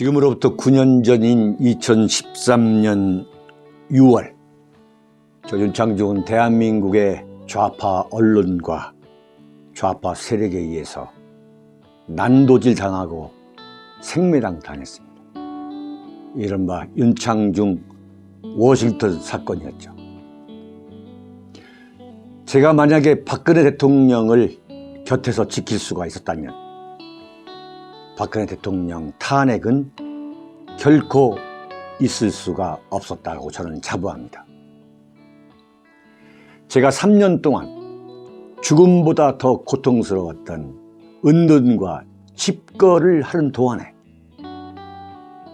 지금으로부터 9년 전인 2013년 6월 저 윤창중은 대한민국의 좌파 언론과 좌파 세력에 의해서 난도질 당하고 생매당 당했습니다. 이른바 윤창중 워싱턴 사건이었죠. 제가 만약에 박근혜 대통령을 곁에서 지킬 수가 있었다면 박근혜 대통령 탄핵은 결코 있을 수가 없었다고 저는 자부합니다. 제가 3년 동안 죽음보다 더 고통스러웠던 은둔과 집거를 하는 동안에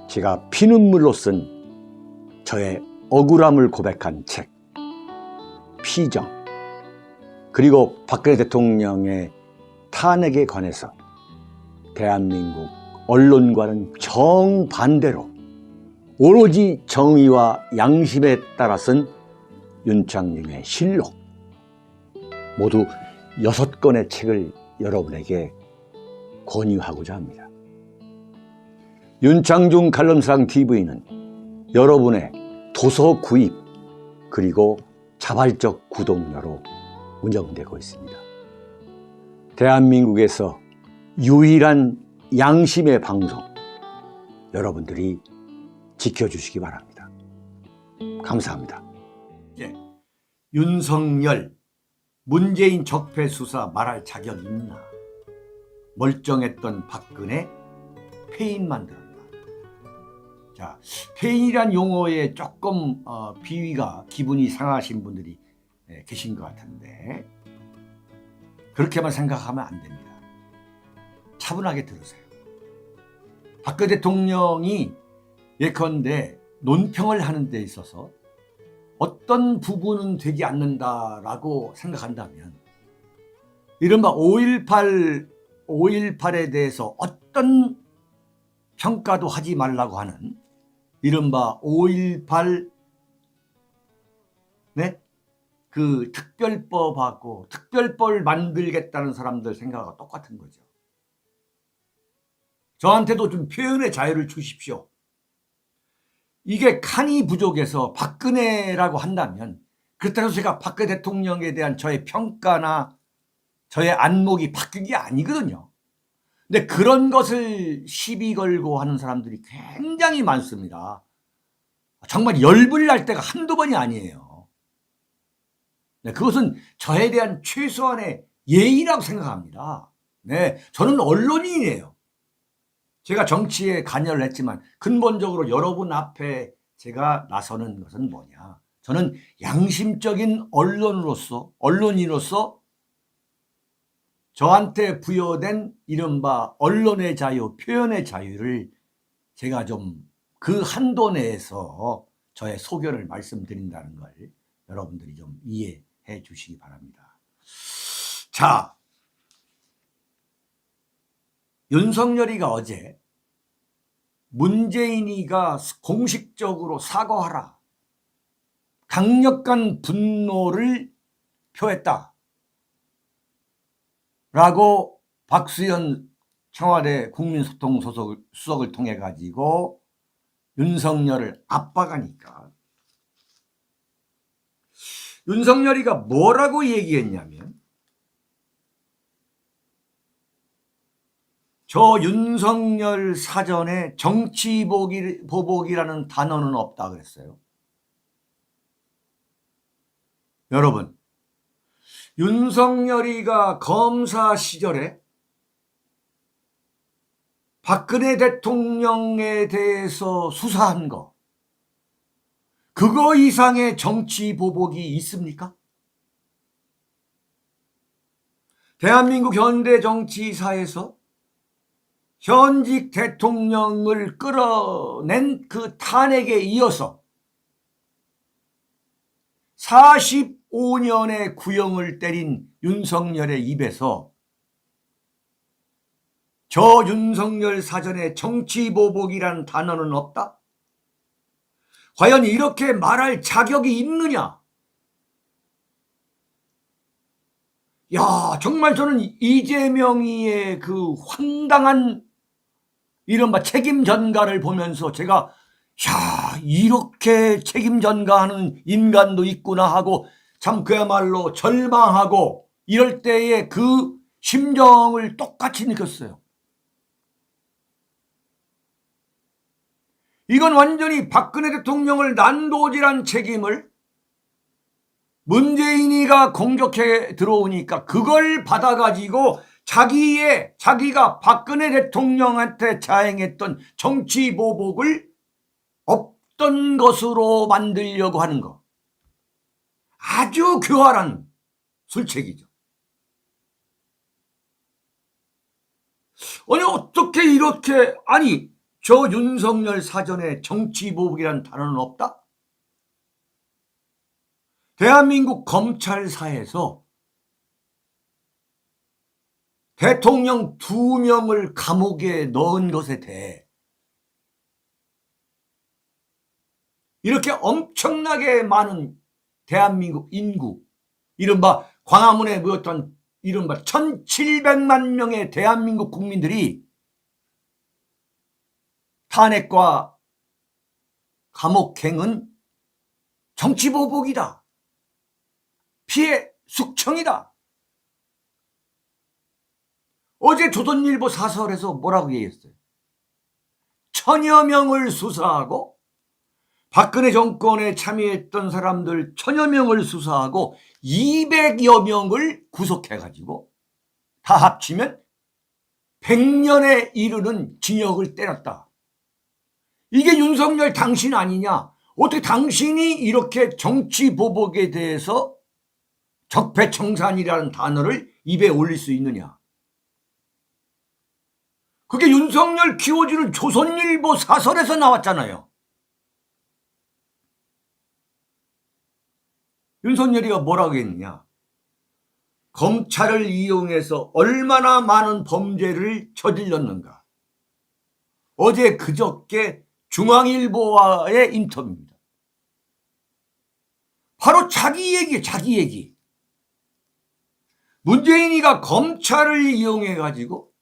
제가 피눈물로 쓴 저의 억울함을 고백한 책 피정, 그리고 박근혜 대통령의 탄핵에 관해서 대한민국 언론과는 정반대로 오로지 정의와 양심에 따라 쓴 윤창중의 실록, 모두 6권의 책을 여러분에게 권유하고자 합니다. 윤창중 칼럼상 TV는 여러분의 도서 구입 그리고 자발적 구독료로 운영되고 있습니다. 대한민국에서 유일한 양심의 방송, 여러분들이 지켜주시기 바랍니다. 감사합니다. 윤석열, 문재인 적폐 수사 말할 자격 있나? 멀쩡했던 박근혜 폐인 만들었다. 자, 폐인이란 용어에 조금 비위가 기분이 상하신 분들이 계신 것 같은데 그렇게만 생각하면 안 됩니다. 차분하게 들으세요. 박근혜 대통령이 예컨대 논평을 하는 데 있어서 어떤 부분은 되지 않는다라고 생각한다면 이른바 5.18에 대해서 어떤 평가도 하지 말라고 하는 이른바 5.18 그 특별법하고 특별법을 만들겠다는 사람들 생각과 똑같은 거죠. 저한테도 좀 표현의 자유를 주십시오. 이게 칸이 부족해서 박근혜라고 한다면 그렇다고 제가 박근혜 대통령에 대한 저의 평가나 저의 안목이 바뀐 게 아니거든요. 근데 그런 것을 시비 걸고 하는 사람들이 굉장히 많습니다. 정말 열불 날 때가 한두 번이 아니에요. 네, 그것은 저에 대한 최소한의 예의라고 생각합니다. 네, 저는 언론인이에요. 제가 정치에 관여를 했지만 근본적으로 여러분 앞에 제가 나서는 것은 뭐냐. 저는 양심적인 언론인으로서 저한테 부여된 이른바 언론의 자유, 표현의 자유를 제가 좀 그 한도 내에서 저의 소견을 말씀드린다는 걸 여러분들이 좀 이해해 주시기 바랍니다. 자, 윤석열이가 어제 문재인이가 공식적으로 사과하라, 강력한 분노를 표했다 라고 박수현 청와대 국민소통수석을 통해 가지고 윤석열을 압박하니까 윤석열이가 뭐라고 얘기했냐면 저 윤석열 사전에 정치보복이라는 단어는 없다 그랬어요. 여러분, 윤석열이가 검사 시절에 박근혜 대통령에 대해서 수사한 거, 그거 이상의 정치보복이 있습니까? 대한민국 현대 정치사에서 현직 대통령을 끌어낸 그 탄핵에 이어서 45년의 구형을 때린 윤석열의 입에서 저 윤석열 사전에 정치보복이란 단어는 없다? 과연 이렇게 말할 자격이 있느냐? 야, 정말 저는 이재명이의 그 황당한 이른바 책임 전가를 보면서 제가 야, 이렇게 책임 전가하는 인간도 있구나 하고 참 그야말로 절망하고 이럴 때의 그 심정을 똑같이 느꼈어요. 이건 완전히 박근혜 대통령을 난도질한 책임을 문재인이가 공격해 들어오니까 그걸 받아가지고 자기가 박근혜 대통령한테 자행했던 정치 보복을 없던 것으로 만들려고 하는 거. 아주 교활한 술책이죠. 아니 어떻게 이렇게 저 윤석열 사전에 정치 보복이라는 단어는 없다? 대한민국 검찰사에서 대통령 2명을 감옥에 넣은 것에 대해 이렇게 엄청나게 많은 대한민국 인구, 이른바 광화문에 모였던 이른바 1700만 명의 대한민국 국민들이 탄핵과 감옥행은 정치보복이다. 피해 숙청이다. 어제 조선일보 사설에서 뭐라고 얘기했어요? 1000여 명을 수사하고 박근혜 정권에 참여했던 사람들 1000여 명을 수사하고 200여 명을 구속해가지고 다 합치면 100년에 이르는 징역을 때렸다. 이게 윤석열 당신 아니냐? 어떻게 당신이 이렇게 정치 보복에 대해서 적폐청산이라는 단어를 입에 올릴 수 있느냐? 그게 윤석열 키워주는 조선일보 사설에서 나왔잖아요. 윤석열이가 뭐라고 했느냐? 검찰을 이용해서 얼마나 많은 범죄를 저질렀는가. 어제 그저께 중앙일보와의 인터뷰입니다. 바로 자기 얘기. 문재인이가 검찰을 이용해가지고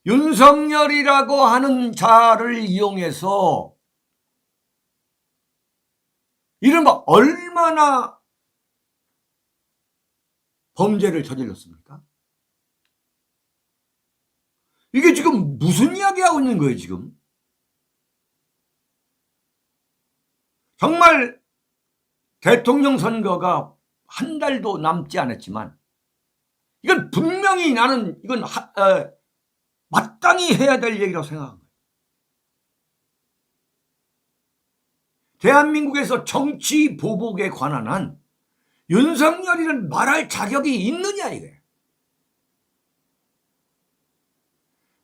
윤석열이라고 하는 자를 이용해서 이른바 얼마나 범죄를 저질렀습니까? 이게 지금 무슨 이야기하고 있는 거예요, 지금? 정말 대통령 선거가 한 달도 남지 않았지만 이건 분명히 나는 이건 마땅히 해야 될 얘기라고 생각한 거예요. 대한민국에서 정치 보복에 관한 한 윤석열이는 말할 자격이 있느냐 이거예요.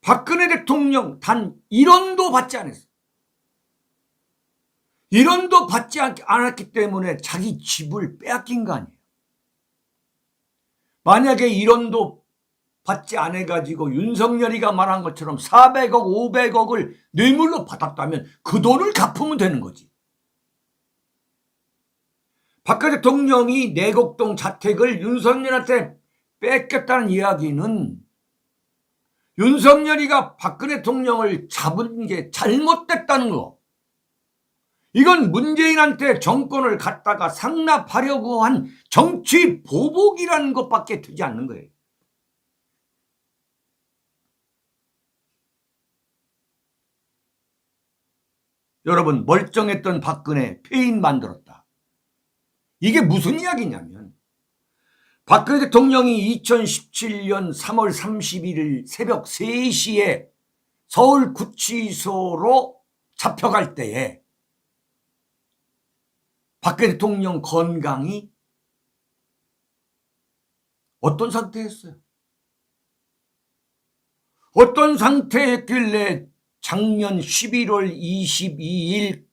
박근혜 대통령 단 1원도 받지 않았어요. 1원도 받지 않았기 때문에 자기 집을 빼앗긴 거 아니에요. 만약에 1원도 받지 않아가지고 윤석열이가 말한 것처럼 400억, 500억을 뇌물로 받았다면 그 돈을 갚으면 되는 거지. 박근혜 대통령이 내곡동 자택을 윤석열한테 뺏겼다는 이야기는 윤석열이가 박근혜 대통령을 잡은 게 잘못됐다는 거. 이건 문재인한테 정권을 갖다가 상납하려고 한 정치 보복이라는 것밖에 되지 않는 거예요. 여러분, 멀쩡했던 박근혜 폐인 만들었다. 이게 무슨 이야기냐면 박근혜 대통령이 2017년 3월 31일 새벽 3시에 서울구치소로 잡혀갈 때에 박근혜 대통령 건강이 어떤 상태였어요? 어떤 상태였길래 작년 11월 22일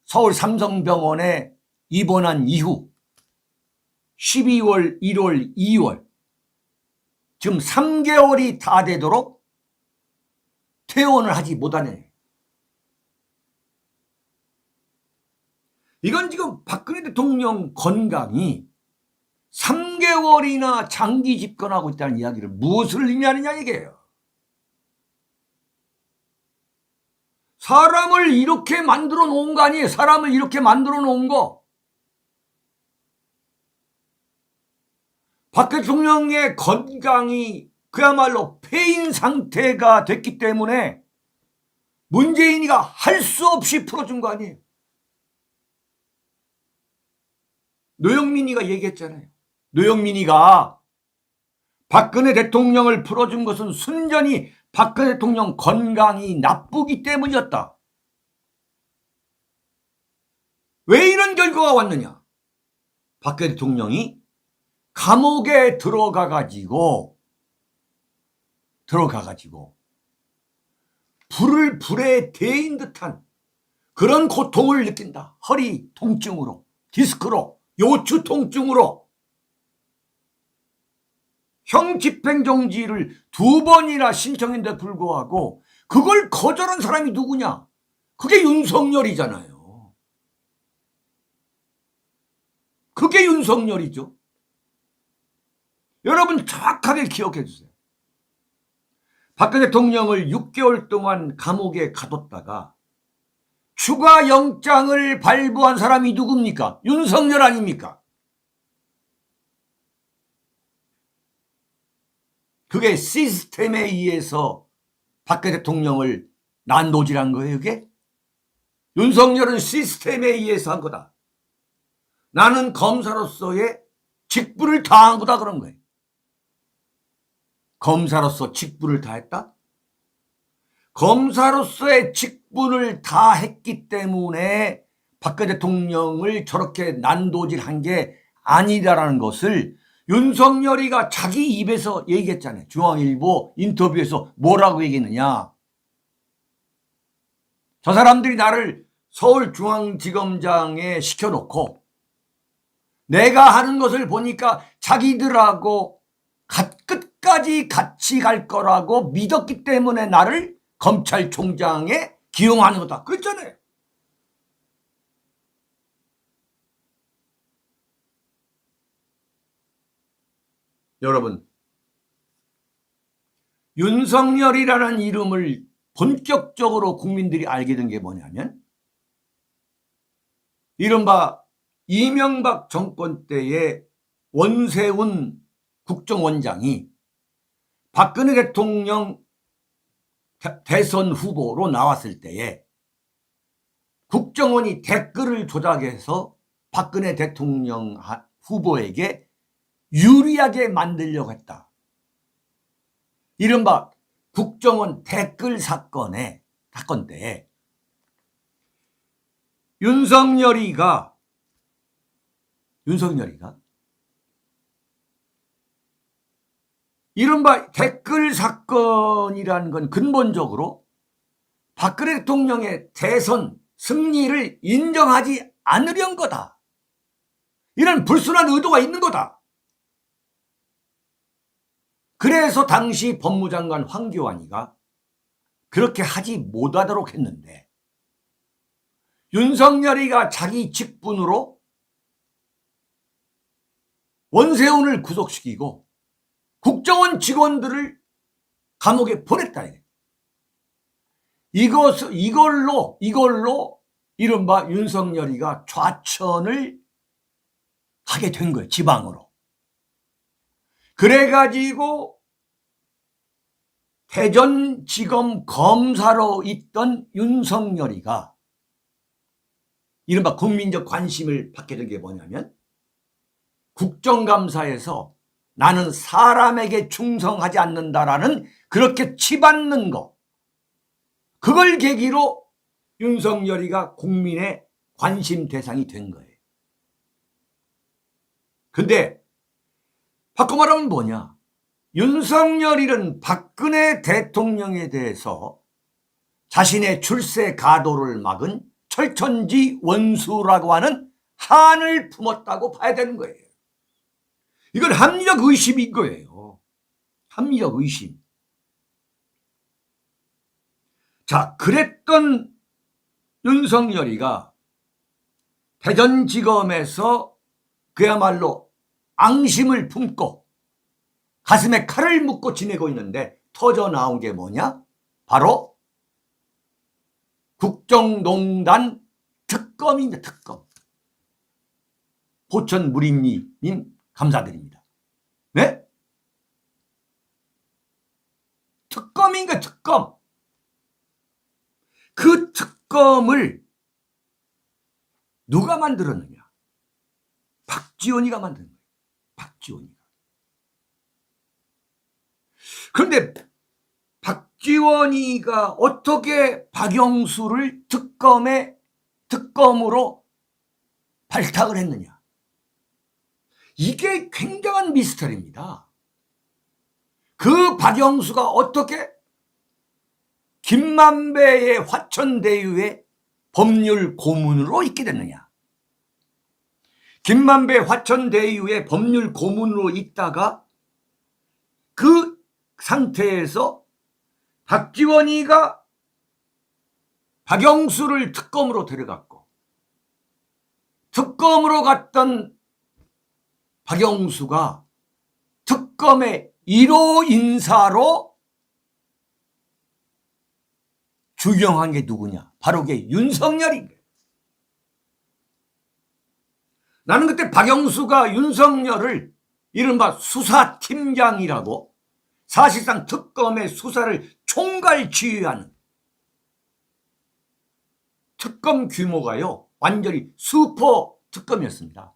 서울 삼성병원에 입원한 이후 12월, 1월, 2월 지금 3개월이 다 되도록 퇴원을 하지 못하네. 이건 지금 박근혜 대통령 건강이 3개월이나 장기 집권하고 있다는 이야기를 무엇을 의미하느냐 이게요. 사람을 이렇게 만들어 놓은 거 아니에요? 사람을 이렇게 만들어 놓은 거. 박 대통령의 건강이 그야말로 폐인 상태가 됐기 때문에 문재인이가 할 수 없이 풀어준 거 아니에요? 노영민이가 얘기했잖아요. 노영민이가 박근혜 대통령을 풀어준 것은 순전히 박근혜 대통령 건강이 나쁘기 때문이었다. 왜 이런 결과가 왔느냐? 박근혜 대통령이 감옥에 들어가가지고 불에 데인 듯한 그런 고통을 느낀다. 허리 통증으로, 디스크로, 요추 통증으로 형 집행정지를 2번이나 신청했는데 불구하고 그걸 거절한 사람이 누구냐? 그게 윤석열이잖아요. 그게 윤석열이죠. 여러분 정확하게 기억해 주세요. 박근혜 대통령을 6개월 동안 감옥에 가뒀다가 추가 영장을 발부한 사람이 누굽니까? 윤석열 아닙니까? 그게 시스템에 의해서 박근혜 대통령을 난도질한 거예요, 이게? 윤석열은 시스템에 의해서 한 거다. 나는 검사로서의 직분을 다한 거다, 그런 거예요. 검사로서 직분을 다했다? 검사로서의 직분을 다했기 때문에 박근혜 대통령을 저렇게 난도질한 게 아니라는 것을 윤석열이가 자기 입에서 얘기했잖아요. 중앙일보 인터뷰에서 뭐라고 얘기했느냐. 저 사람들이 나를 서울중앙지검장에 시켜놓고 내가 하는 것을 보니까 자기들하고 끝까지 같이 갈 거라고 믿었기 때문에 나를 검찰총장에 기용하는 거다. 그랬잖아요. 여러분, 윤석열이라는 이름을 본격적으로 국민들이 알게 된 게 뭐냐면 이른바 이명박 정권 때의 원세훈 국정원장이 박근혜 대통령 대선 후보로 나왔을 때에 국정원이 댓글을 조작해서 박근혜 대통령 후보에게 유리하게 만들려고 했다. 이른바 국정원 댓글 사건 때에 윤석열이가 이른바 댓글 사건이라는 건 근본적으로 박근혜 대통령의 대선 승리를 인정하지 않으려는 거다. 이런 불순한 의도가 있는 거다. 그래서 당시 법무장관 황교안이가 그렇게 하지 못하도록 했는데 윤석열이가 자기 직분으로 원세훈을 구속시키고 국정원 직원들을 감옥에 보냈다. 이걸로 이른바 윤석열이가 좌천을 하게 된 거예요. 지방으로. 그래가지고 대전지검 검사로 있던 윤석열이가 이른바 국민적 관심을 받게 된 게 뭐냐면 국정감사에서 나는 사람에게 충성하지 않는다라는 그렇게 치받는 거. 그걸 계기로 윤석열이가 국민의 관심 대상이 된 거예요. 근데 바꿔 말하면 뭐냐? 윤석열이는 박근혜 대통령에 대해서 자신의 출세 가도를 막은 철천지 원수라고 하는 한을 품었다고 봐야 되는 거예요. 이건 합리적 의심인 거예요. 합리적 의심. 자, 그랬던 윤석열이가 대전지검에서 그야말로 앙심을 품고 가슴에 칼을 묶고 지내고 있는데 터져 나온 게 뭐냐? 바로 국정농단 특검입니다. 특검. 포천 무림리님 감사드립니다. 네? 특검인가 특검. 그 특검을 누가 만들었느냐? 박지원이가 만든 거예요. 박지원이가. 그런데 박지원이가 어떻게 박영수를 특검으로 발탁을 했느냐? 이게 굉장한 미스터리입니다. 그 박영수가 어떻게 김만배의 화천대유의 법률 고문으로 있게 됐느냐? 김만배 화천대유의 법률 고문으로 있다가 그 상태에서 박지원이가 박영수를 특검으로 데려갔고, 특검으로 갔던 박영수가 특검의 1호 인사로 주경한 게 누구냐? 바로 그게 윤석열인 거예요. 나는 그때 박영수가 윤석열을 이른바 수사팀장이라고, 사실상 특검의 수사를 총괄 지휘하는, 특검 규모가요 완전히 슈퍼 특검이었습니다.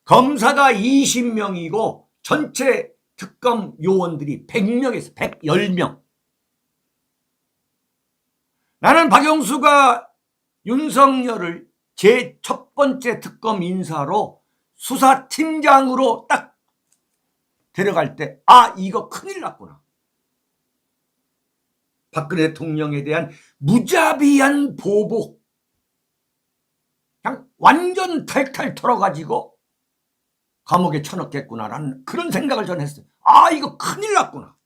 검사가 20명이고 전체 특검 요원들이 100명에서 110명. 나는 박영수가 윤석열을 제 첫 번째 특검 인사로 수사팀장으로 딱 데려갈 때, 아, 이거 큰일 났구나. 박근혜 대통령에 대한 무자비한 보복, 그냥 완전 탈탈 털어가지고 감옥에 쳐넣겠구나라는 그런 생각을 저는 했어요. 아, 이거 큰일 났구나.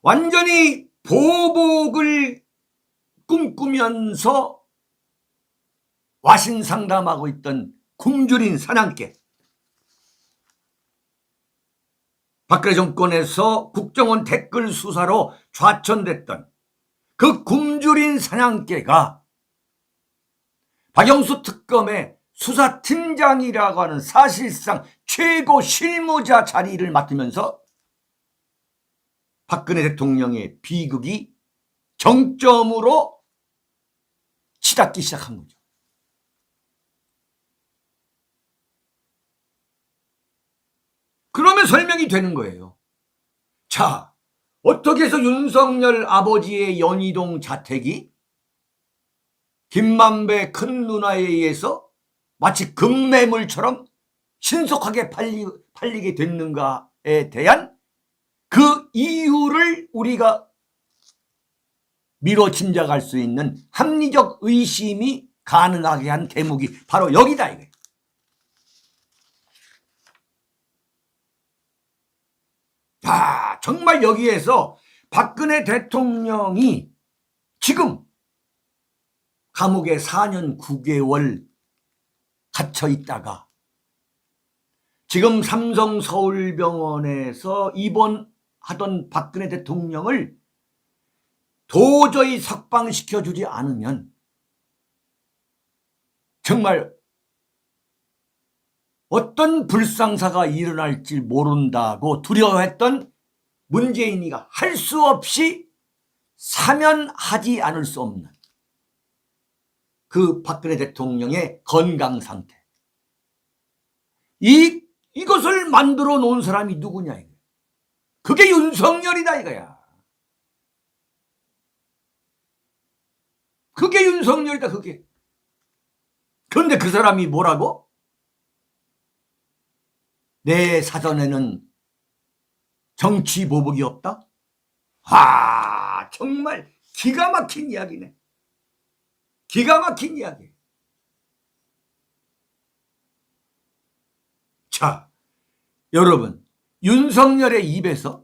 완전히 보복을 꿈꾸면서 와신상담하고 있던 굶주린 사냥개, 박근혜 정권에서 국정원 댓글 수사로 좌천됐던 그 굶주린 사냥개가 박영수 특검의 수사팀장이라고 하는 사실상 최고 실무자 자리를 맡으면서 박근혜 대통령의 비극이 정점으로 치닫기 시작한 거죠. 그러면 설명이 되는 거예요. 자, 어떻게 해서 윤석열 아버지의 연희동 자택이 김만배 큰 누나에 의해서 마치 금매물처럼 신속하게 팔리게 됐는가에 대한 그 이유를 우리가 미뤄 짐작할 수 있는 합리적 의심이 가능하게 한 대목이 바로 여기다 이거예요. 아, 정말 여기에서 박근혜 대통령이 지금 감옥에 4년 9개월 갇혀 있다가 지금 삼성 서울병원에서 입원하던 박근혜 대통령을 도저히 석방시켜주지 않으면 정말 어떤 불상사가 일어날지 모른다고 두려워했던 문재인이가 할 수 없이 사면하지 않을 수 없는 그 박근혜 대통령의 건강 상태. 이것을 만들어 놓은 사람이 누구냐 이거. 그게 윤석열이다 이거야. 그게 윤석열이다 그게. 그런데 그 사람이 뭐라고? 내 사전에는 정치 보복이 없다? 아, 정말 기가 막힌 이야기네. 기가 막힌 이야기. 자, 여러분, 윤석열의 입에서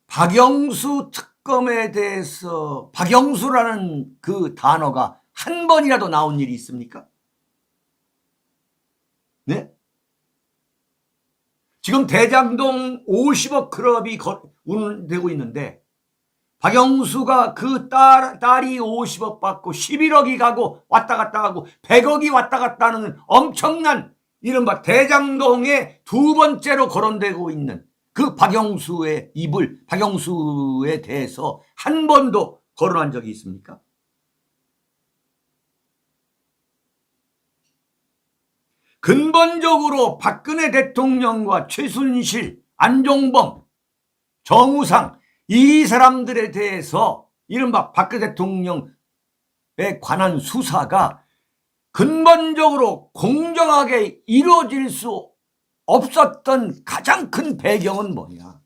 박영수 특검에 대해서 박영수라는 그 단어가 한 번이라도 나온 일이 있습니까? 네? 지금 대장동 50억 클럽이 운영되고 있는데 박영수가 그 딸이 50억 받고 11억이 가고 왔다 갔다 하고 100억이 왔다 갔다 하는 엄청난 이른바 대장동에 두 번째로 거론되고 있는 그 박영수의 입을, 박영수에 대해서 한 번도 거론한 적이 있습니까? 근본적으로 박근혜 대통령과 최순실, 안종범, 정우상 이 사람들에 대해서 이른바 박근혜 대통령에 관한 수사가 근본적으로 공정하게 이루어질 수 없었던 가장 큰 배경은 뭐냐?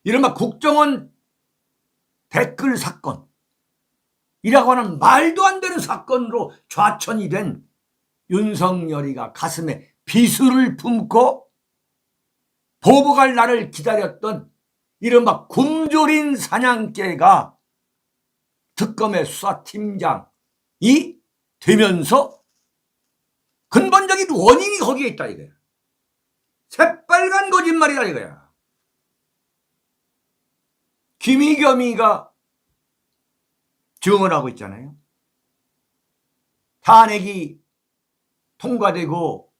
이른바 국정원 댓글 사건이라고 하는 말도 안 되는 사건으로 좌천이 된 윤석열이가 가슴에 비수를 품고 보복할 날을 기다렸던 이른바 굶주린 사냥개가 특검의 수사팀장이 되면서 근본적인 원인이 거기에 있다 이거야. 새빨간 거짓말이다 이거야. 김의겸이가 증언하고 있잖아요. 탄핵이 통과되고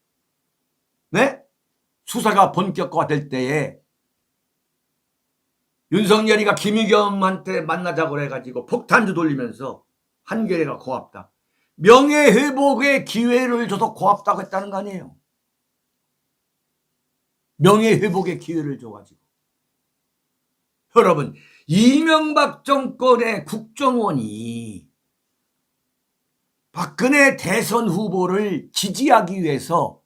네? 수사가 본격화될 때에 윤석열이가 김의겸한테 만나자고 해가지고 폭탄주 돌리면서 한겨레가 고맙다. 명예회복의 기회를 줘서 고맙다고 했다는 거 아니에요. 명예회복의 기회를 줘가지고. 여러분, 이명박 정권의 국정원이 박근혜 대선 후보를 지지하기 위해서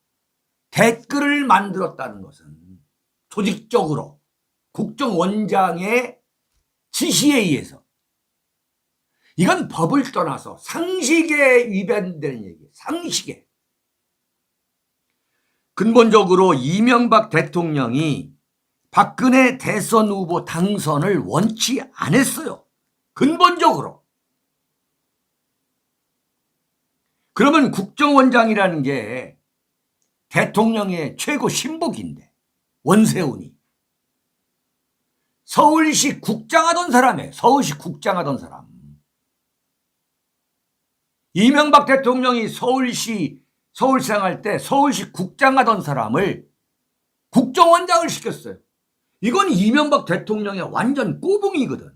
댓글을 만들었다는 것은 조직적으로 국정원장의 지시에 의해서 이건 법을 떠나서 상식에 위반되는 얘기예요. 상식에. 근본적으로 이명박 대통령이 박근혜 대선 후보 당선을 원치 않았어요. 근본적으로. 그러면 국정원장이라는 게 대통령의 최고 신복인데 원세훈이 서울시 국장하던 사람이에요. 서울시 국장하던 사람. 이명박 대통령이 서울시장 할 때 서울시 국장하던 사람을 국정원장을 시켰어요. 이건 이명박 대통령의 완전 꼬붕이거든.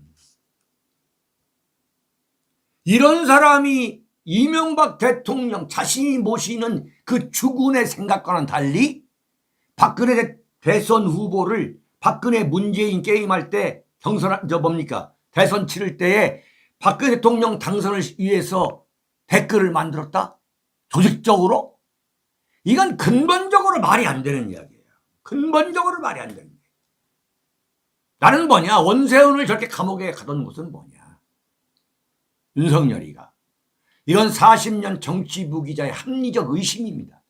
이런 사람이 이명박 대통령 자신이 모시는 그 주군의 생각과는 달리 박근혜 대선 후보를 박근혜 문재인 게임할 때 대선 치를 때에 박근혜 대통령 당선을 위해서 댓글을 만들었다? 조직적으로? 이건 근본적으로 말이 안 되는 이야기예요. 근본적으로 말이 안 되는 이야기. 나는 뭐냐? 원세훈을 저렇게 감옥에 가둔 것은 뭐냐? 윤석열이가. 이건 40년 정치 부기자의 합리적 의심입니다.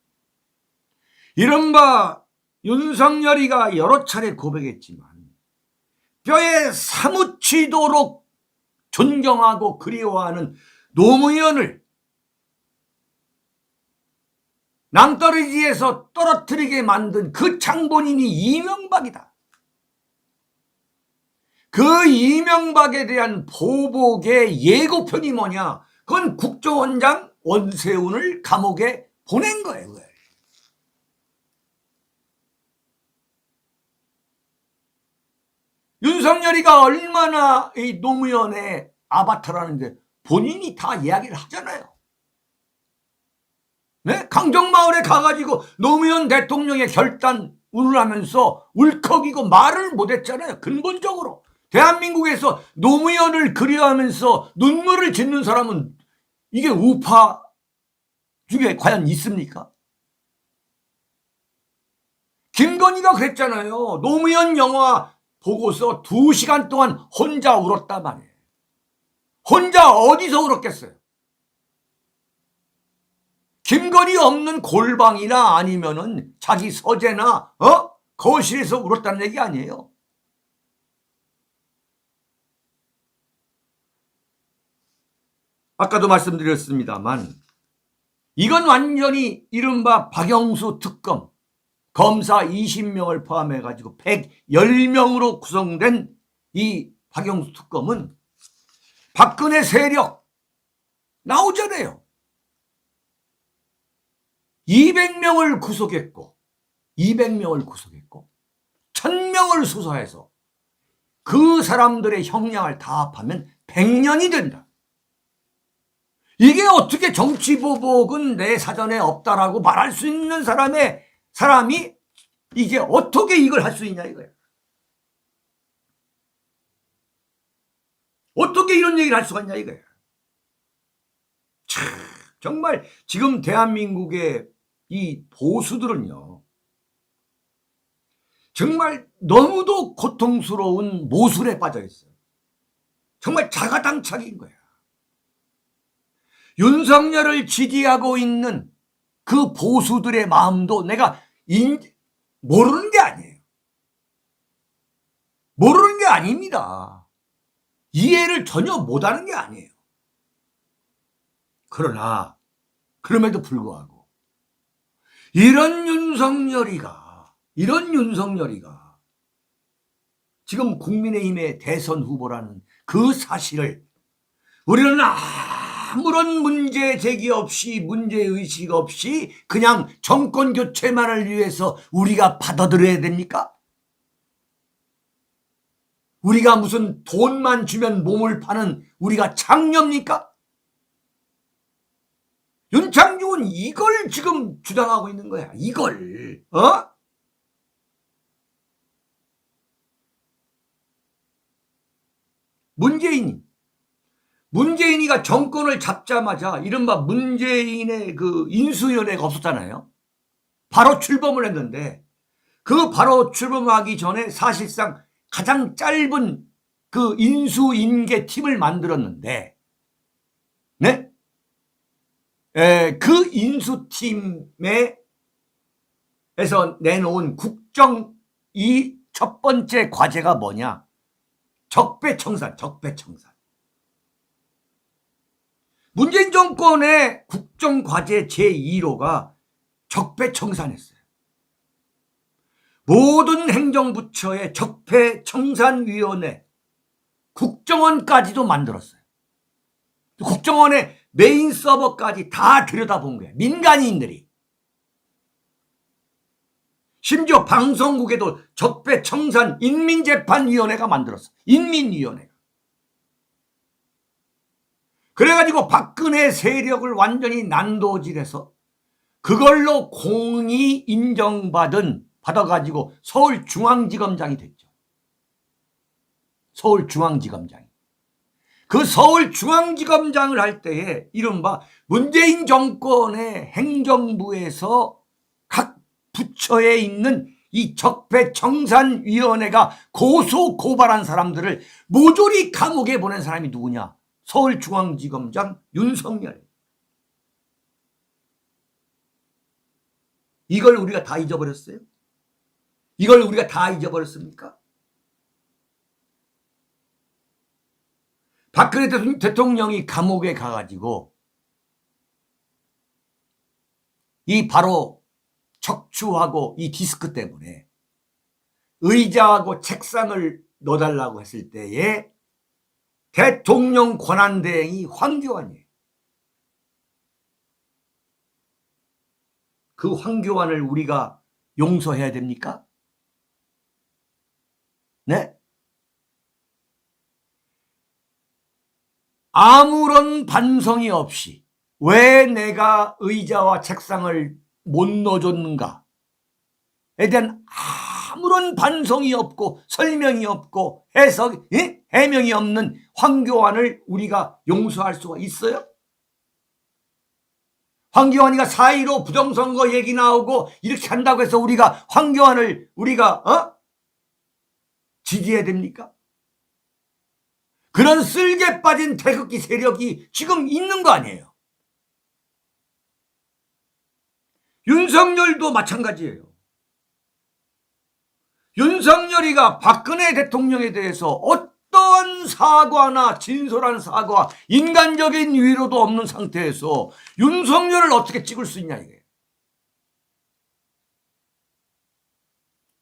이른바 윤석열이가 여러 차례 고백했지만 뼈에 사무치도록 존경하고 그리워하는 노무현을 낭떠러지에서 떨어뜨리게 만든 그 장본인이 이명박이다. 그 이명박에 대한 보복의 예고편이 뭐냐? 그건 국정원장 원세훈을 감옥에 보낸 거예요. 윤석열이가 얼마나 이 노무현의 아바타라는데 본인이 다 이야기를 하잖아요. 네? 강정마을에 가가지고 노무현 대통령의 결단 운운하면서 울컥이고 말을 못했잖아요. 근본적으로. 대한민국에서 노무현을 그리워하면서 눈물을 짓는 사람은 이게 우파 중에 과연 있습니까? 김건희가 그랬잖아요. 노무현 영화 보고서 2시간 동안 혼자 울었단 말이에요. 혼자 어디서 울었겠어요? 김건희 없는 골방이나 아니면은 자기 서재나 거실에서 울었다는 얘기 아니에요. 아까도 말씀드렸습니다만 이건 완전히 이른바 박영수 특검, 검사 20명을 포함해 가지고 110명으로 구성된 이 박영수 특검은 박근혜 세력 나오잖아요. 200명을 구속했고 1000명을 수사해서 그 사람들의 형량을 다 합하면 100년이 된다. 이게 어떻게 정치보복은 내 사전에 없다라고 말할 수 있는 사람이 이게 어떻게 이걸 할 수 있냐 이거야. 어떻게 이런 얘기를 할 수가 있냐 이거야. 참, 정말 지금 대한민국의 이 보수들은요, 정말 너무도 고통스러운 모술에 빠져 있어요. 정말 자가당착인 거야. 윤석열을 지지하고 있는 그 보수들의 마음도 내가 모르는 게 아니에요. 모르는 게 아닙니다. 이해를 전혀 못하는 게 아니에요. 그러나 그럼에도 불구하고 이런 윤석열이가 지금 국민의힘의 대선 후보라는 그 사실을 우리는 아무런 문제 제기 없이 문제의식 없이 그냥 정권 교체만을 위해서 우리가 받아들여야 됩니까? 우리가 무슨 돈만 주면 몸을 파는 우리가 창녀입니까? 윤창중은 이걸 지금 주장하고 있는 거야. 이걸. 문재인이가 정권을 잡자마자 이른바 문재인의 그 인수위원회가 없었잖아요. 바로 출범을 했는데 그 바로 출범하기 전에 사실상 가장 짧은 그 인수인계 팀을 만들었는데, 네? 그 인수팀에서 내놓은 국정 이 첫 번째 과제가 뭐냐? 적폐청산. 문재인 정권의 국정과제 제2호가 적폐청산했어요. 모든 행정부처의 적폐청산위원회, 국정원까지도 만들었어요. 국정원의 메인 서버까지 다 들여다본 거예요. 민간인들이. 심지어 방송국에도 적폐청산 인민재판위원회가 만들었어요. 인민위원회가. 그래가지고 박근혜 세력을 완전히 난도질해서 그걸로 공이 받아가지고 서울중앙지검장이 됐죠. 서울중앙지검장이. 그 서울중앙지검장을 할 때에 이른바 문재인 정권의 행정부에서 각 부처에 있는 이 적폐청산위원회가 고소고발한 사람들을 모조리 감옥에 보낸 사람이 누구냐? 서울중앙지검장 윤석열. 이걸 우리가 다 잊어버렸어요? 이걸 우리가 다 잊어버렸습니까? 박근혜 대통령이 감옥에 가가지고 이 바로 척추하고 이 디스크 때문에 의자하고 책상을 넣어달라고 했을 때에 대통령 권한대행이 황교안이에요. 그 황교안을 우리가 용서해야 됩니까? 네? 아무런 반성이 없이 왜 내가 의자와 책상을 못 넣어줬는가에 대한 아무런 반성이 없고 설명이 없고 해명이 없는 황교안을 우리가 용서할 수가 있어요? 황교안이가 4.15 부정선거 얘기 나오고 이렇게 한다고 해서 우리가 황교안을 지지해야 됩니까? 그런 쓸개 빠진 태극기 세력이 지금 있는 거 아니에요. 윤석열도 마찬가지예요. 윤석열이가 박근혜 대통령에 대해서 어떠한 사과나 진솔한 사과, 인간적인 위로도 없는 상태에서 윤석열을 어떻게 찍을 수 있냐 이게.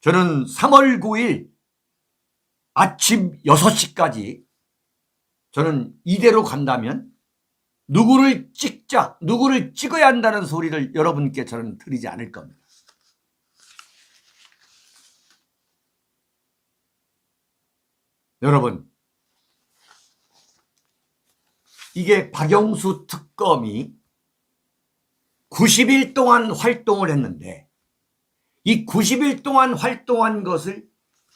저는 3월 9일 아침 6시까지 저는 이대로 간다면 누구를 찍자, 누구를 찍어야 한다는 소리를 여러분께 저는 드리지 않을 겁니다. 여러분, 이게 박영수 특검이 90일 동안 활동을 했는데 이 90일 동안 활동한 것을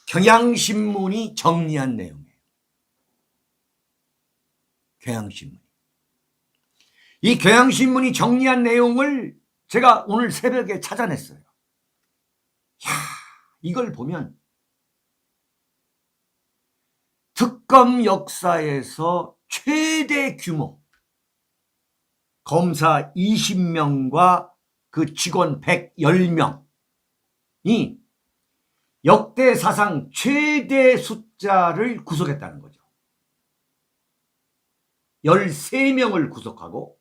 경향신문이 정리한 내용이에요. 경향신문이. 이 경향신문이 정리한 내용을 제가 오늘 새벽에 찾아냈어요. 야, 이걸 보면 특검 역사에서 최대 규모 검사 20명과 그 직원 110명이 역대 사상 최대 숫자를 구속했다는 거죠. 13명을 구속하고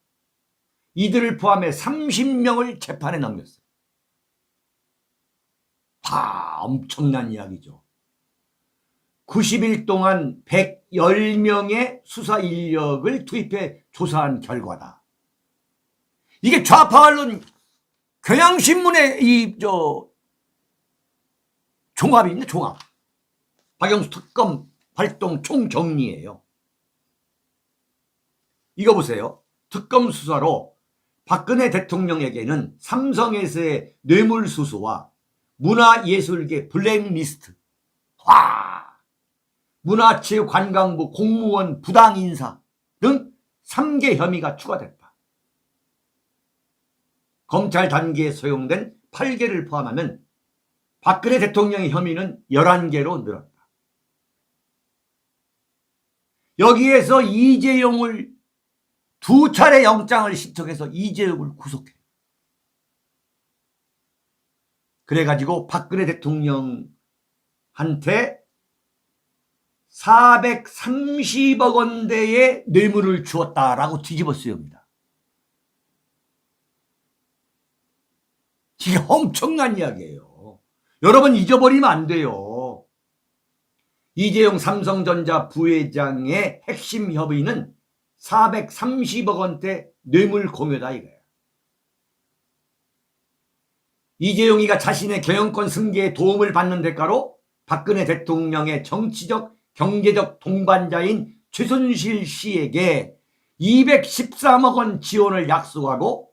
이들을 포함해 30명을 재판에 넘겼어요. 다 엄청난 이야기죠. 90일 동안 110명의 수사 인력을 투입해 조사한 결과다. 이게 좌파 언론 경향신문의 종합이 있네, 종합. 박영수 특검 활동 총정리예요. 이거 보세요. 특검 수사로 박근혜 대통령에게는 삼성에서의 뇌물수수와 문화예술계 블랙리스트, 문화체육관광부 공무원 부당인사 등 3개 혐의가 추가됐다. 검찰 단계에 소용된 8개를 포함하면 박근혜 대통령의 혐의는 11개로 늘었다. 여기에서 이재용을 2차례 영장을 신청해서 이재용을 구속해. 그래가지고 박근혜 대통령한테 430억 원대의 뇌물을 주었다라고 뒤집어 쓰입니다. 이게 엄청난 이야기예요. 여러분 잊어버리면 안 돼요. 이재용 삼성전자 부회장의 핵심 협의는 430억 원대 뇌물 공여다 이거예요. 이재용이가 자신의 경영권 승계에 도움을 받는 대가로 박근혜 대통령의 정치적 경제적 동반자인 최순실 씨에게 213억 원 지원을 약속하고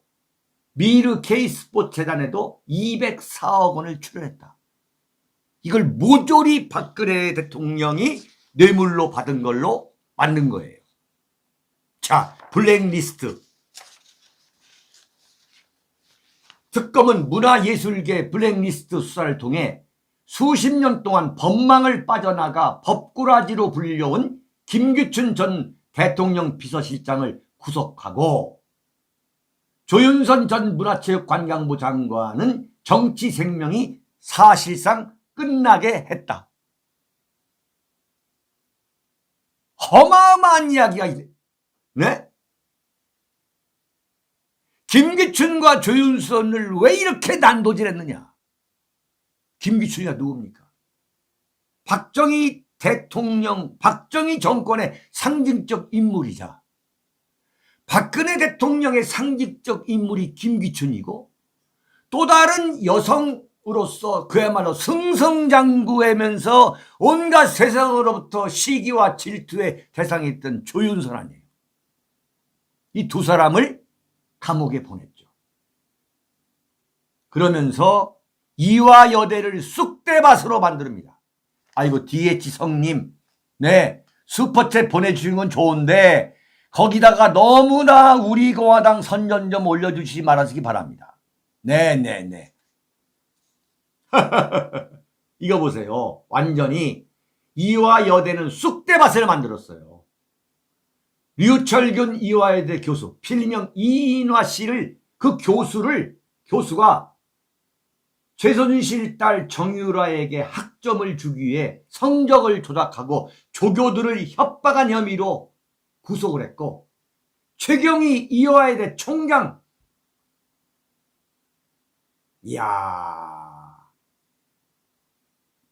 미르 K스포츠 재단에도 204억 원을 출연했다. 이걸 모조리 박근혜 대통령이 뇌물로 받은 걸로 만든 거예요. 자, 블랙리스트. 특검은 문화예술계 블랙리스트 수사를 통해 수십 년 동안 법망을 빠져나가 법꾸라지로 불려온 김규춘 전 대통령 비서실장을 구속하고 조윤선 전 문화체육관광부 장관은 정치 생명이 사실상 끝나게 했다. 어마어마한 이야기가 있네. 네? 김기춘과 조윤선을 왜 이렇게 난도질했느냐? 김기춘이가 누굽니까? 박정희 대통령, 박정희 정권의 상징적 인물이자 박근혜 대통령의 상징적 인물이 김기춘이고 또 다른 여성으로서 그야말로 승승장구하면서 온갖 세상으로부터 시기와 질투의 대상이 있던 조윤선 아니에요. 이 두 사람을 감옥에 보냈죠. 그러면서 이화여대를 쑥대밭으로 만듭니다. 아이고 DH성님, 네, 슈퍼챗 보내주신 건 좋은데 거기다가 너무나 우리 공화당 선전 좀 올려주시지 말아주기 바랍니다. 네네네. 이거 보세요. 완전히 이화여대는 쑥대밭을 만들었어요. 류철균 이화여대 교수, 필명 이인화 씨를, 그 교수가 최순실 딸 정유라에게 학점을 주기 위해 성적을 조작하고 조교들을 협박한 혐의로 구속을 했고, 최경희 이화여대 총장, 이야,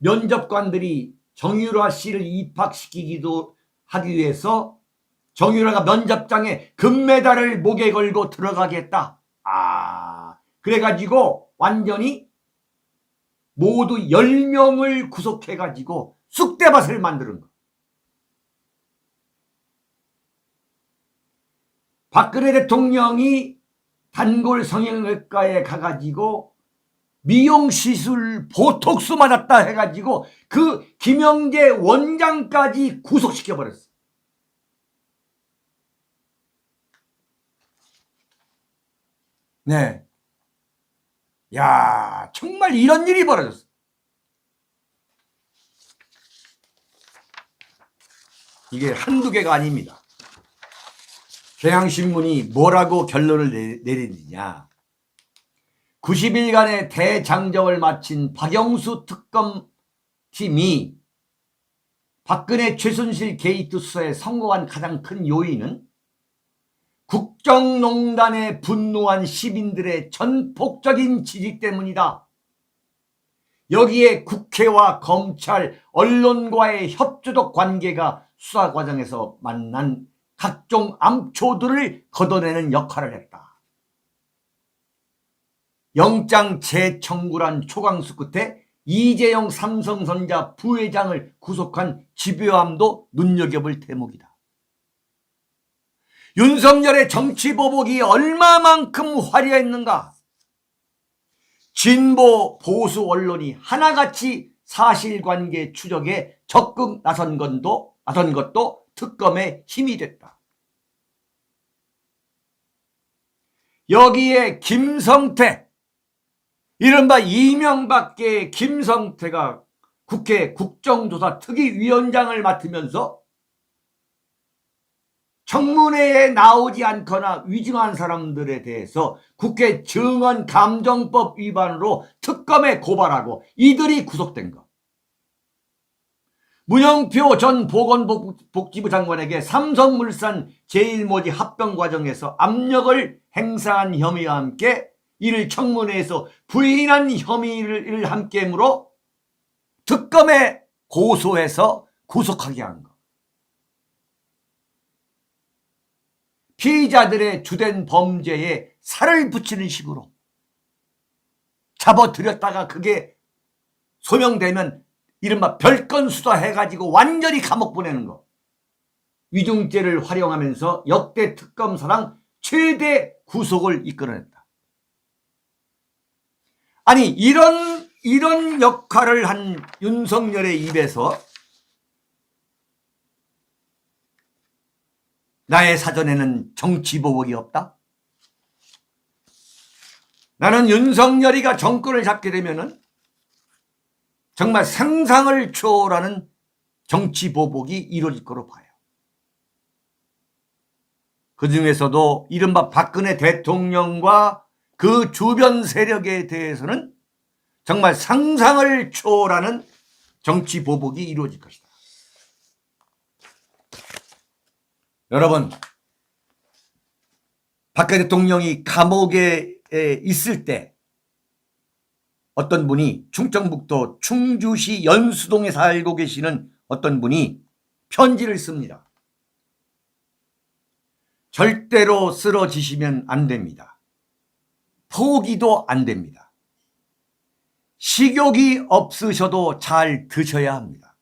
면접관들이 정유라 씨를 입학시키기도 하기 위해서 정유라가 면접장에 금메달을 목에 걸고 들어가겠다. 그래가지고 완전히 모두 10명을 구속해가지고 쑥대밭을 만드는 거. 박근혜 대통령이 단골 성형외과에 가가지고 미용시술 보톡스 맞았다 해가지고 그 김영재 원장까지 구속시켜버렸어. 네. 야, 정말 이런 일이 벌어졌어. 이게 한두 개가 아닙니다. 경향신문이 뭐라고 결론을 내리느냐. 90일간의 대장정을 마친 박영수 특검팀이 박근혜 최순실 게이트 수사에 성공한 가장 큰 요인은 국정농단에 분노한 시민들의 전폭적인 지지 때문이다. 여기에 국회와 검찰, 언론과의 협조적 관계가 수사 과정에서 만난 각종 암초들을 걷어내는 역할을 했다. 영장 재청구란 초강수 끝에 이재용 삼성전자 부회장을 구속한 집요함도 눈여겨볼 대목이다. 윤석열의 정치 보복이 얼마만큼 화려했는가. 진보 보수 언론이 하나같이 사실관계 추적에 적극 나선 것도 특검의 힘이 됐다. 여기에 김성태, 이른바 이명박계의 김성태가 국회 국정조사 특위위원장을 맡으면서 청문회에 나오지 않거나 위증한 사람들에 대해서 국회 증언감정법 위반으로 특검에 고발하고 이들이 구속된 것. 문영표 전 보건복지부 장관에게 삼성물산 제일모직 합병 과정에서 압력을 행사한 혐의와 함께 이를 청문회에서 부인한 혐의를 함께 물어 특검에 고소해서 구속하게 한 것. 피의자들의 주된 범죄에 살을 붙이는 식으로 잡아들였다가 그게 소명되면 이른바 별건 수사해가지고 완전히 감옥 보내는 거. 위증죄를 활용하면서 역대 특검사상 최대 구속을 이끌어냈다. 아니 이런 역할을 한 윤석열의 입에서 나의 사전에는 정치보복이 없다? 나는 윤석열이가 정권을 잡게 되면은 정말 상상을 초월하는 정치보복이 이루어질 거로 봐요. 그 중에서도 이른바 박근혜 대통령과 그 주변 세력에 대해서는 정말 상상을 초월하는 정치보복이 이루어질 것이다. 여러분, 박근혜 대통령이 감옥에 있을 때 어떤 분이 충청북도 충주시 연수동에 살고 계시는 어떤 분이 편지를 씁니다. 절대로 쓰러지시면 안 됩니다. 포기도 안 됩니다. 식욕이 없으셔도 잘 드셔야 합니다.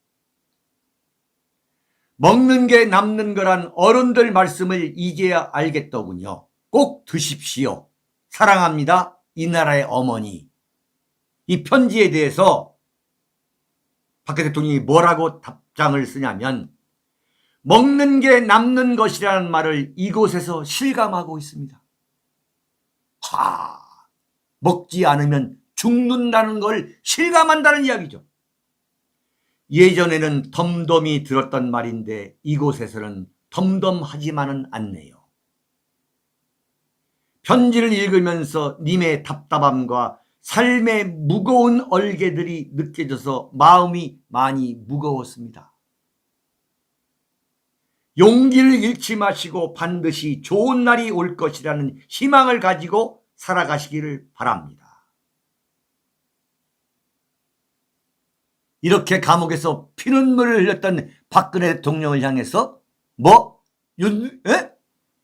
먹는 게 남는 거란 어른들 말씀을 이제야 알겠더군요. 꼭 드십시오. 사랑합니다. 이 나라의 어머니. 이 편지에 대해서 박근혜 대통령이 뭐라고 답장을 쓰냐면 먹는 게 남는 것이라는 말을 이곳에서 실감하고 있습니다. 먹지 않으면 죽는다는 걸 실감한다는 이야기죠. 예전에는 덤덤히 들었던 말인데 이곳에서는 덤덤하지만은 않네요. 편지를 읽으면서 님의 답답함과 삶의 무거운 얼개들이 느껴져서 마음이 많이 무거웠습니다. 용기를 잃지 마시고 반드시 좋은 날이 올 것이라는 희망을 가지고 살아가시기를 바랍니다. 이렇게 감옥에서 피눈물을 흘렸던 박근혜 대통령을 향해서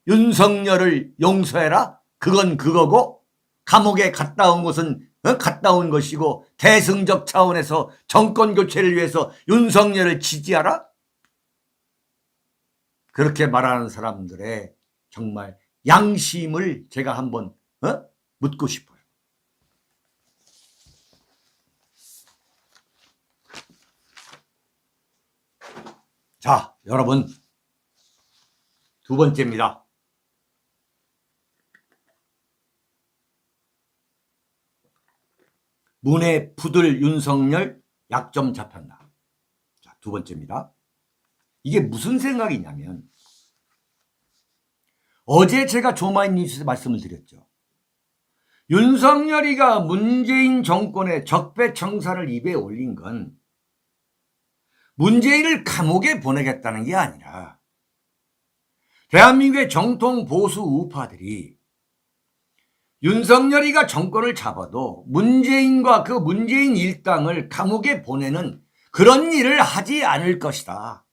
윤석열을 용서해라? 그건 그거고 감옥에 갔다 온 것은 갔다 온 것이고 대승적 차원에서 정권 교체를 위해서 윤석열을 지지하라? 그렇게 말하는 사람들의 정말 양심을 제가 한번 묻고 싶어요. 자, 여러분, 두 번째입니다. 문에 부들 윤석열 약점 잡혔다. 자, 두 번째입니다. 이게 무슨 생각이냐면 어제 제가 조마이뉴스에서 말씀을 드렸죠. 윤석열이가 문재인 정권의 적폐청산을 입에 올린 건 문재인을 감옥에 보내겠다는 게 아니라 대한민국의 정통 보수 우파들이 윤석열이가 정권을 잡아도 문재인과 그 문재인 일당을 감옥에 보내는 그런 일을 하지 않을 것이다.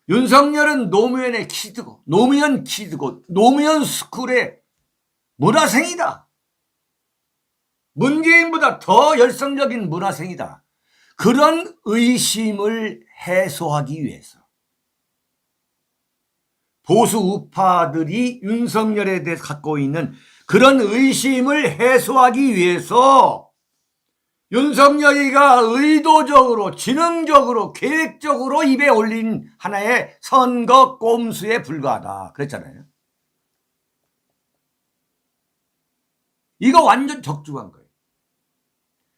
윤석열은 노무현의 키드고 노무현 키드고 노무현 스쿨의 문화생이다. 문재인보다 더 열성적인 문화생이다. 그런 의심을 해소하기 위해서 보수 우파들이 윤석열에 대해서 갖고 있는 그런 의심을 해소하기 위해서 윤석열이가 의도적으로 지능적으로 계획적으로 입에 올린 하나의 선거 꼼수에 불과하다 그랬잖아요. 이거 완전 적중한 거예요.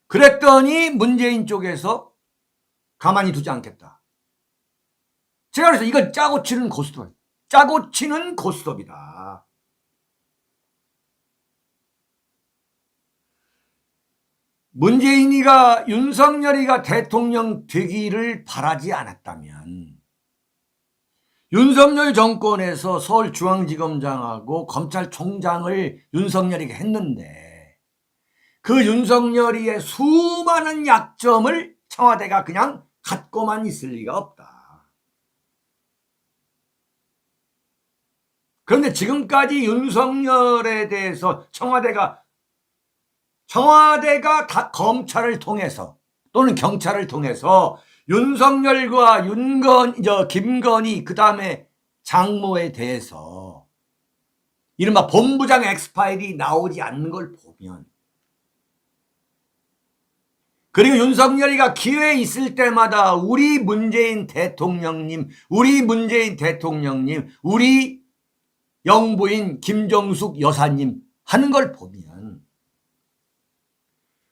그랬더니 문재인 쪽에서 가만히 두지 않겠다. 제가 그래서 이건 짜고 치는 고스톱, 짜고 치는 고스톱이다. 문재인이가 윤석열이가 대통령 되기를 바라지 않았다면 윤석열 정권에서 서울중앙지검장하고 검찰총장을 윤석열이가 했는데 그 윤석열이의 수많은 약점을 청와대가 그냥 갖고만 있을 리가 없다. 그런데 지금까지 윤석열에 대해서 청와대가 다 검찰을 통해서 또는 경찰을 통해서 윤석열과 김건희 그다음에 장모에 대해서 이른바 본부장 엑스파일이 나오지 않는 걸 보면 그리고 윤석열이가 기회 있을 때마다 우리 문재인 대통령님, 우리 영부인 김정숙 여사님 하는 걸 보면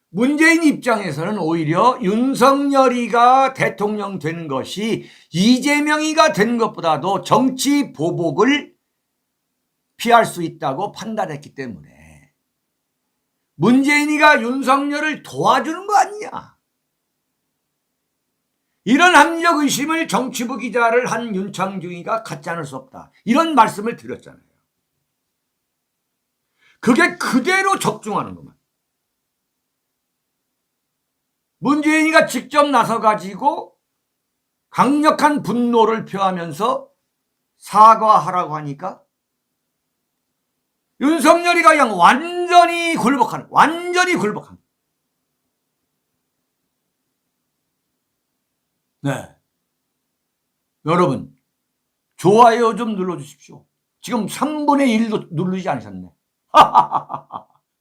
문재인 입장에서는 오히려 윤석열이가 대통령 되는 것이 이재명이가 되는 것보다도 정치 보복을 피할 수 있다고 판단했기 때문에 문재인이가 윤석열을 도와주는 거 아니냐. 이런 합리적 의심을 정치부 기자를 한 윤창중이가 갖지 않을 수 없다. 이런 말씀을 드렸잖아요. 그게 그대로 적중하는 것만. 문재인이가 직접 나서가지고 강력한 분노를 표하면서 사과하라고 하니까 윤석열이가 그냥 완전히 굴복하는. 네. 여러분, 좋아요 좀 눌러주십시오. 지금 3분의 1도 누르지 않으셨네.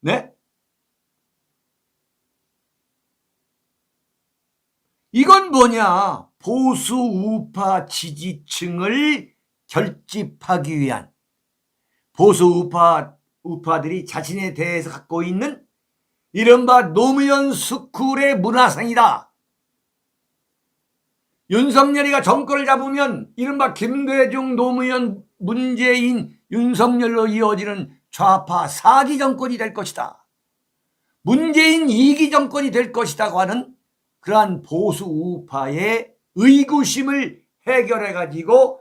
네? 이건 뭐냐? 보수 우파 지지층을 결집하기 위한 보수 우파들이 자신에 대해서 갖고 있는 이른바 노무현 스쿨의 문화상이다. 윤석열이가 정권을 잡으면 이른바 김대중, 노무현, 문재인, 윤석열로 이어지는 좌파 4기 정권이 될 것이다. 문재인 2기 정권이 될 것이라고 하는 그러한 보수 우파의 의구심을 해결해가지고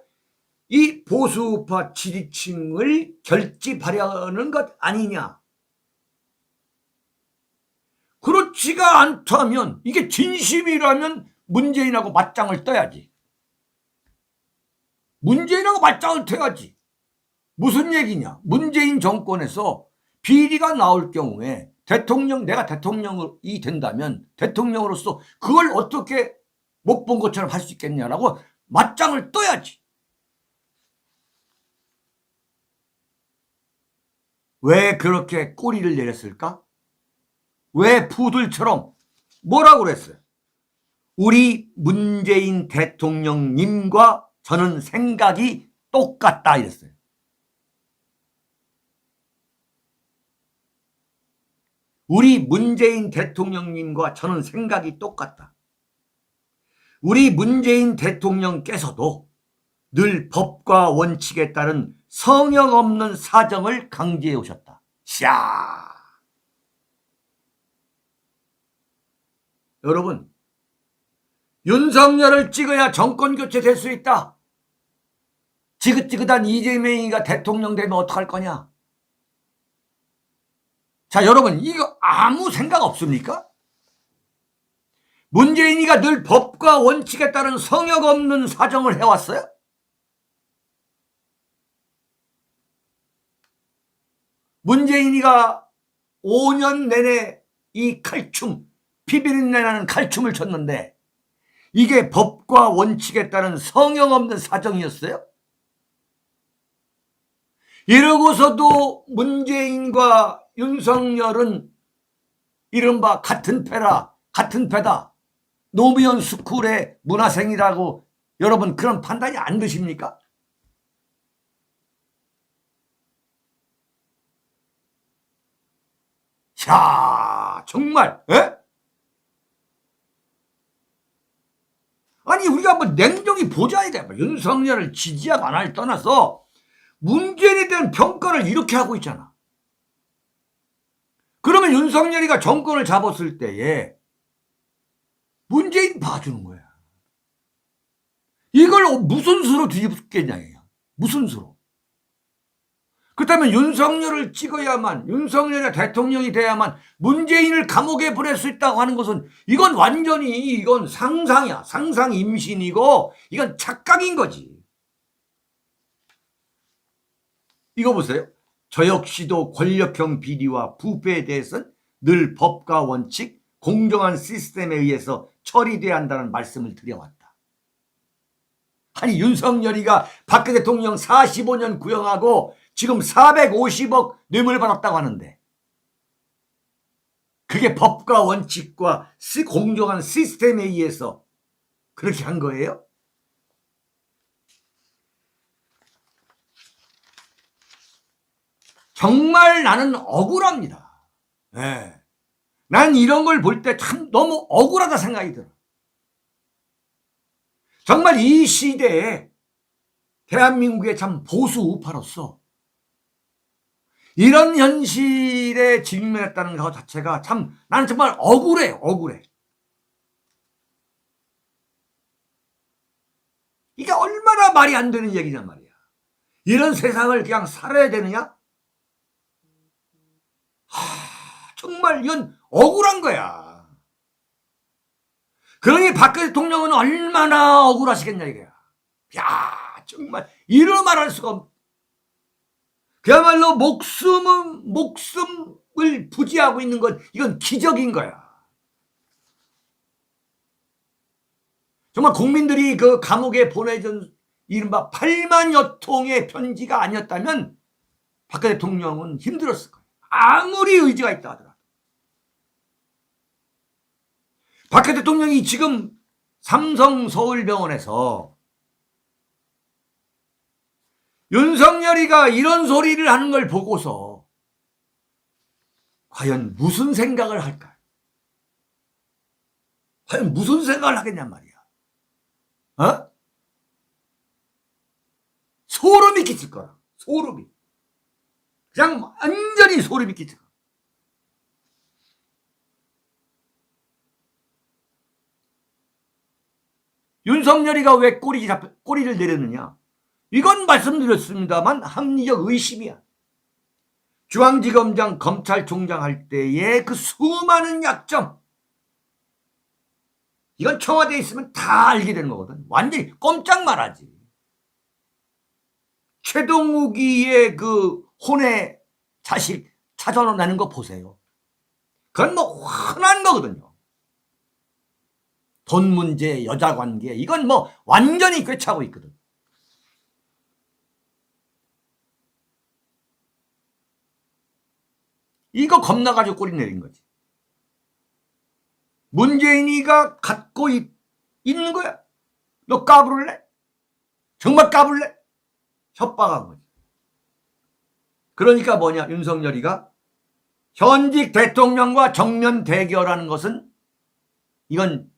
이 보수 우파 지지층을 결집하려는 것 아니냐. 그렇지가 않다면, 이게 진심이라면 문재인하고 맞짱을 떠야지. 문재인하고 맞짱을 떠야지. 무슨 얘기냐? 문재인 정권에서 비리가 나올 경우에 내가 대통령이 된다면 대통령으로서 그걸 어떻게 못 본 것처럼 할 수 있겠냐라고 맞짱을 떠야지. 왜 그렇게 꼬리를 내렸을까? 왜 푸들처럼 뭐라고 그랬어요? 우리 문재인 대통령님과 저는 생각이 똑같다 이랬어요. 우리 문재인 대통령님과 저는 생각이 똑같다. 우리 문재인 대통령께서도 늘 법과 원칙에 따른 성역 없는 사정을 강조해 오셨다. 샤. 여러분, 윤석열을 찍어야 정권 교체 될 수 있다. 지긋지긋한 이재명이가 대통령 되면 어떡할 거냐? 자, 여러분, 이거 아무 생각 없습니까? 문재인이가 늘 법과 원칙에 따른 성역 없는 사정을 해왔어요? 문재인이가 5년 내내 이 피비린내 나는 칼춤을 췄는데 이게 법과 원칙에 따른 성역 없는 사정이었어요? 이러고서도 문재인과 윤석열은 이른바 같은 패다. 노무현 스쿨의 문화생이라고 여러분 그런 판단이 안 드십니까? 자, 정말, 에? 아니, 우리가 한번 냉정히 보자야 돼. 윤석열을 지지하고 안 할 떠나서 문재인에 대한 평가를 이렇게 하고 있잖아. 그러면 윤석열이가 정권을 잡았을 때에 문재인 봐주는 거야. 이걸 무슨 수로 뒤집겠냐, 무슨 수로. 그렇다면 윤석열을 찍어야만, 윤석열이 대통령이 돼야만 문재인을 감옥에 보낼 수 있다고 하는 것은 이건 완전히 이건 상상이야. 상상 임신이고 이건 착각인 거지. 이거 보세요. 저 역시도 권력형 비리와 부패에 대해서는 늘 법과 원칙, 공정한 시스템에 의해서 처리돼야 한다는 말씀을 드려왔다. 아니, 윤석열이가 박근혜 대통령 45년 구형하고 지금 450억 뇌물 받았다고 하는데 그게 법과 원칙과 공정한 시스템에 의해서 그렇게 한 거예요? 정말 나는 억울합니다. 네. 난 이런 걸 볼 때 참 너무 억울하다 생각이 들어. 정말 이 시대에 대한민국의 참 보수 우파로서 이런 현실에 직면했다는 것 자체가 참 나는 정말 억울해. 이게 얼마나 말이 안 되는 얘기냔 말이야. 이런 세상을 그냥 살아야 되느냐? 정말 이건 억울한 거야. 그러니 박근혜 대통령은 얼마나 억울하시겠냐 이거야. 야, 정말 이런 말할 수가 없. 그야말로 목숨을 부지하고 있는 건 이건 기적인 거야. 정말 국민들이 그 감옥에 보내준 이른바 8만여 통의 편지가 아니었다면 박근혜 대통령은 힘들었을 거예요. 아무리 의지가 있다 하더라도. 박근혜 대통령이 지금 삼성 서울병원에서 윤석열이가 이런 소리를 하는 걸 보고서 과연 무슨 생각을 할까? 과연 무슨 생각을 하겠냔 말이야. 어? 소름이 끼칠 거라. 소름이. 그냥 완전히 소름이 끼칠 거야. 윤석열이가 왜 꼬리를 내렸느냐? 이건 말씀드렸습니다만 합리적 의심이야. 중앙지검장 검찰총장 할 때의 그 수많은 약점, 이건 청와대에 있으면 다 알게 되는 거거든. 완전히 꼼짝 말하지. 최동욱이의 그 혼의 자식 찾아내는 거 보세요. 그건 뭐 흔한 거거든요. 돈 문제, 여자 관계, 이건 뭐 완전히 꿰차고 있거든. 이거 겁나가지고 꼬리 내린 거지. 문재인이가 갖고 있는 거야. 너 까불래? 정말 까불래? 협박한 거지. 그러니까 뭐냐, 윤석열이가 현직 대통령과 정면 대결하는 것은 이건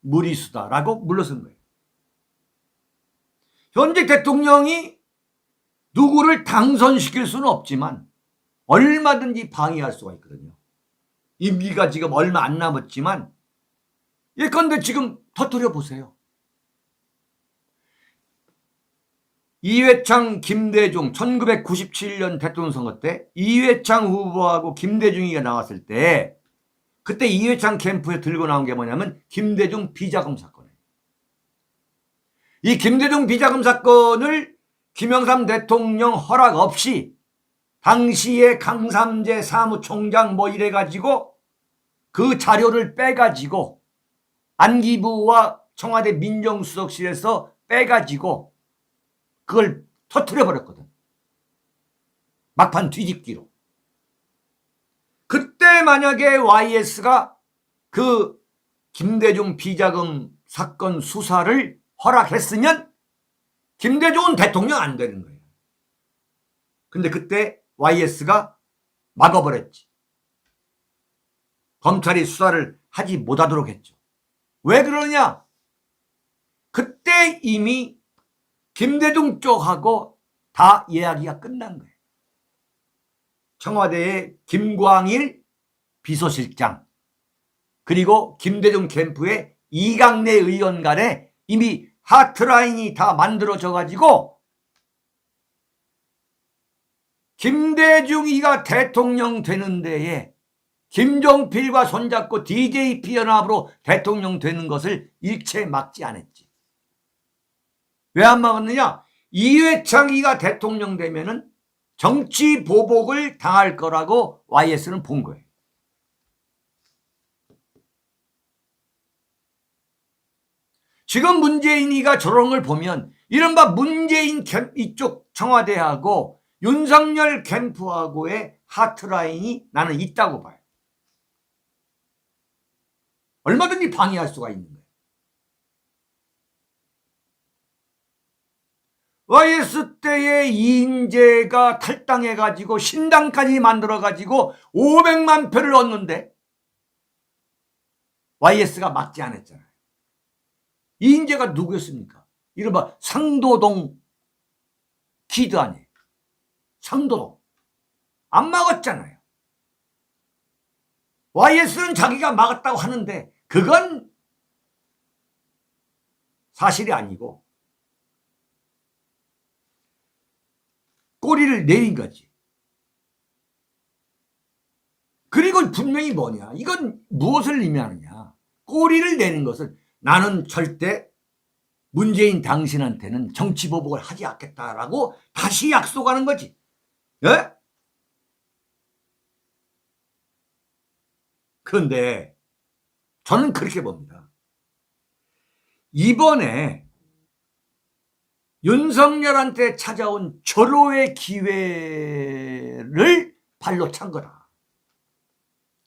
무리수다라고 물러선 거예요. 현직 대통령이 누구를 당선시킬 수는 없지만 얼마든지 방해할 수가 있거든요. 임기가 지금 얼마 안 남았지만 예컨대 지금 터뜨려 보세요. 이회창, 김대중 1997년 대통령 선거 때 이회창 후보하고 김대중이가 나왔을 때 그때 이회창 캠프에 들고 나온 게 뭐냐면 김대중 비자금 사건이에요. 이 김대중 비자금 사건을 김영삼 대통령 허락 없이 당시에 강삼재 사무총장 뭐 이래가지고 그 자료를 빼가지고 안기부와 청와대 민정수석실에서 빼가지고 그걸 터뜨려 버렸거든. 막판 뒤집기로. 그때 만약에 YS가 그 김대중 비자금 사건 수사를 허락했으면 김대중은 대통령 안 되는 거예요. 근데 그때 YS가 막아버렸지. 검찰이 수사를 하지 못하도록 했죠. 왜 그러냐? 그때 이미 김대중 쪽하고 다 이야기가 끝난 거예요. 청와대의 김광일 비서실장 그리고 김대중 캠프의 이강래 의원 간에 이미 하트라인이 다 만들어져 가지고 김대중이가 대통령 되는 데에 김종필과 손잡고 DJP 연합으로 대통령 되는 것을 일체 막지 않았지. 왜 안 막았느냐? 이회창이가 대통령 되면은 정치 보복을 당할 거라고 YS는 본 거예요. 지금 문재인이가 저런 걸 보면 이른바 문재인 이쪽 청와대하고 윤석열 캠프하고의 하트라인이 나는 있다고 봐요. 얼마든지 방해할 수가 있는 거예요. YS 때에 이인재가 탈당해가지고 신당까지 만들어가지고 500만 표를 얻는데 YS가 막지 않았잖아요. 이인재가 누구였습니까? 이른바 상도동 키드 아니에요. 상도동. 안 막았잖아요. YS는 자기가 막았다고 하는데 그건 사실이 아니고 꼬리를 내린 거지. 그리고 분명히 뭐냐? 이건 무엇을 의미하느냐? 꼬리를 내는 것은 나는 절대 문재인 당신한테는 정치보복을 하지 않겠다라고 다시 약속하는 거지. 예? 그런데 저는 그렇게 봅니다. 이번에 윤석열한테 찾아온 절호의 기회를 발로 찬 거다.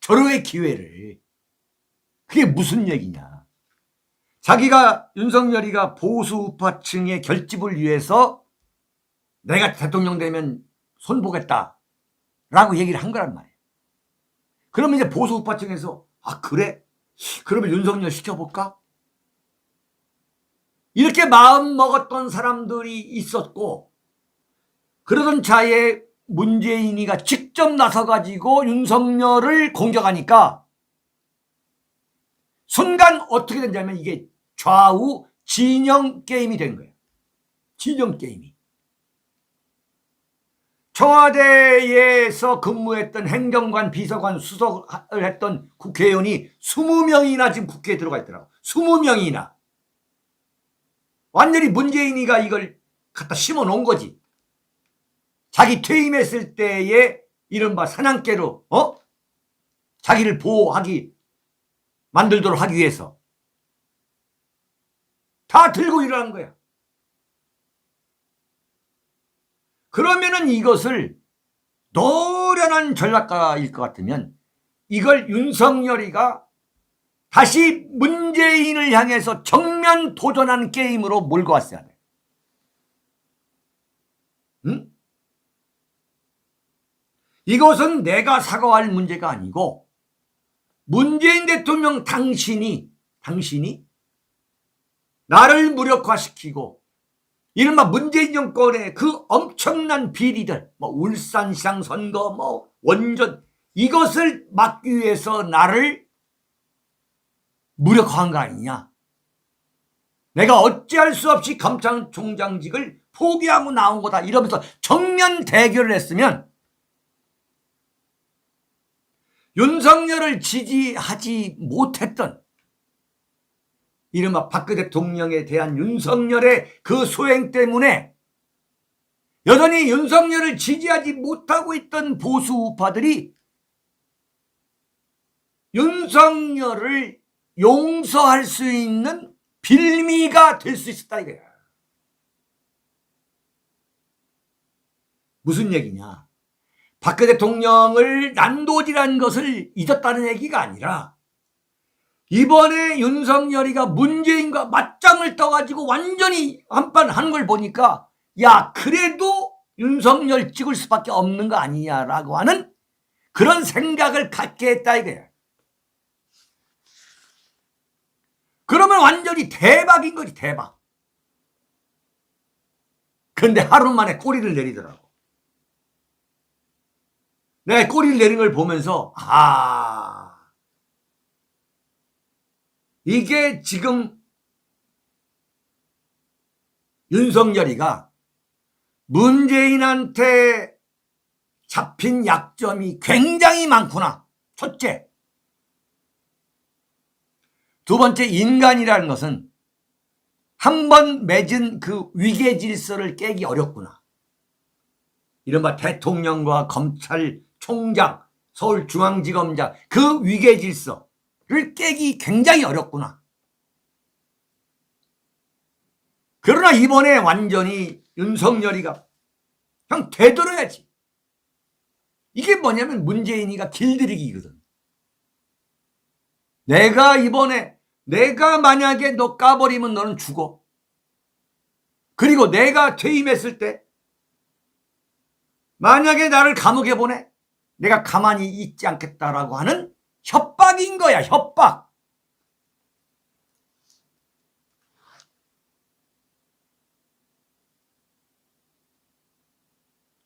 절호의 기회를. 그게 무슨 얘기냐. 자기가 윤석열이가 보수 우파층의 결집을 위해서 내가 대통령 되면 손보겠다 라고 얘기를 한 거란 말이에요. 그러면 이제 보수 우파층에서 아 그래? 그러면 윤석열 시켜볼까? 이렇게 마음 먹었던 사람들이 있었고 그러던 차에 문재인이가 직접 나서가지고 윤석열을 공격하니까 순간 어떻게 된다면 이게 좌우 진영 게임이 된 거예요. 진영 게임이. 청와대에서 근무했던 행정관, 비서관, 수석을 했던 국회의원이 20명이나 지금 국회에 들어가 있더라고. 20명이나 완전히 문재인이가 이걸 갖다 심어 놓은 거지. 자기 퇴임했을 때의 이른바 사냥개로 자기를 보호하기 만들도록 하기 위해서 다 들고 일어난 거야. 그러면은 이것을 노련한 전략가일 것 같으면 이걸 윤석열이가 다시 문재인을 향해서 정면 도전하는 게임으로 몰고 왔어야 돼. 응? 이것은 내가 사과할 문제가 아니고 문재인 대통령 당신이 나를 무력화시키고 이른바 문재인 정권의 그 엄청난 비리들, 울산시장 선거, 원전, 이것을 막기 위해서 나를 무력화한 거 아니냐. 내가 어찌할 수 없이 검찰총장직을 포기하고 나온 거다. 이러면서 정면 대결을 했으면 윤석열을 지지하지 못했던 이른바 박근혜 대통령에 대한 윤석열의 그 소행 때문에 여전히 윤석열을 지지하지 못하고 있던 보수 우파들이 윤석열을 용서할 수 있는 빌미가 될 수 있었다 이거야. 무슨 얘기냐? 박근혜 대통령을 난도질한 것을 잊었다는 얘기가 아니라 이번에 윤석열이가 문재인과 맞짱을 떠가지고 완전히 한판 한 걸 보니까 야 그래도 윤석열 찍을 수밖에 없는 거 아니냐라고 하는 그런 생각을 갖게 했다 이거야. 그러면 완전히 대박인 거지, 대박. 근데 하루 만에 꼬리를 내리더라고. 내가 꼬리를 내린 걸 보면서 이게 지금 윤석열이가 문재인한테 잡힌 약점이 굉장히 많구나. 첫째. 두 번째, 인간이라는 것은 한 번 맺은 그 위계 질서를 깨기 어렵구나. 이른바 대통령과 검찰총장, 서울중앙지검장 그 위계 질서를 깨기 굉장히 어렵구나. 그러나 이번에 완전히 윤석열이가 그냥 되돌아야지. 이게 뭐냐면 문재인이가 길들이기거든. 내가 만약에 너 까버리면 너는 죽어. 그리고 내가 퇴임했을 때 만약에 나를 감옥에 보내 내가 가만히 있지 않겠다라고 하는 협박인 거야. 협박.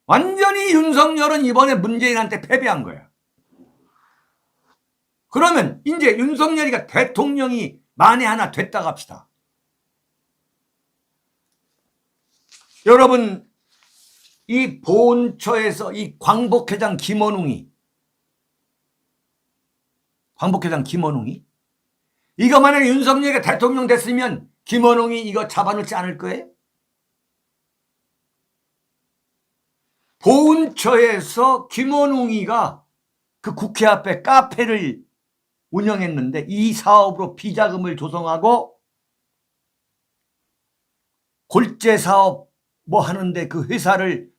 완전히 윤석열은 이번에 문재인한테 패배한 거야. 그러면 이제 윤석열이가 대통령이 만에 하나 됐다고 합시다. 여러분 이 보훈처에서 이 광복회장 김원웅이 이거 만약에 윤석열이가 대통령 됐으면 김원웅이 이거 잡아놓지 않을 거예요? 보훈처에서 김원웅이가 그 국회 앞에 카페를 운영했는데 이 사업으로 비자금을 조성하고 골재 사업 하는데 그 회사를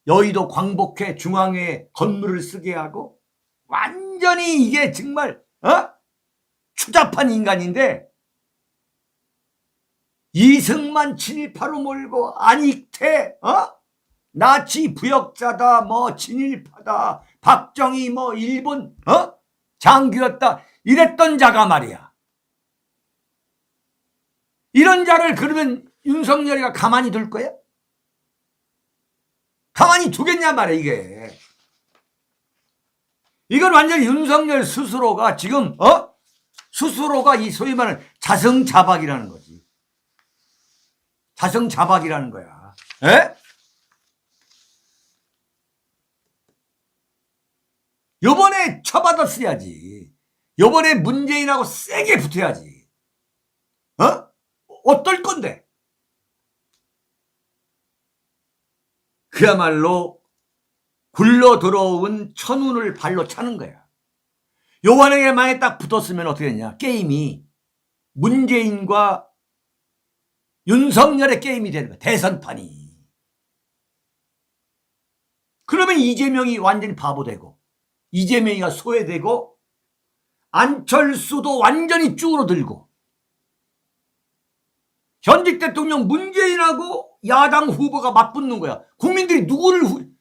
여의도 광복회 중앙회 건물을 쓰게 하고 완전히 이게 정말 추잡한 인간인데 이승만 친일파로 몰고 안익태 나치 부역자다 친일파다 박정희 일본 장교였다 이랬던 자가 말이야. 이런 자를 그러면 윤석열이가 가만히 둘 거야? 가만히 두겠냐 말이야 이게. 이건 완전히 윤석열 스스로가 지금 스스로가 이 소위 말하는 자성자박이라는 거지. 자성자박이라는 거야. 에? 요번에 쳐받았어야지. 요번에 문재인하고 세게 붙어야지. 어떨 건데? 그야말로 굴러 들어온 천운을 발로 차는 거야. 요번에 만에 딱 붙었으면 어떻게 되냐? 게임이 문재인과 윤석열의 게임이 되는 거야. 대선판이. 그러면 이재명이 완전히 바보 되고, 이재명이가 소외되고, 안철수도 완전히 쭈그러들고, 현직 대통령 문재인하고 야당 후보가 맞붙는 거야. 국민들이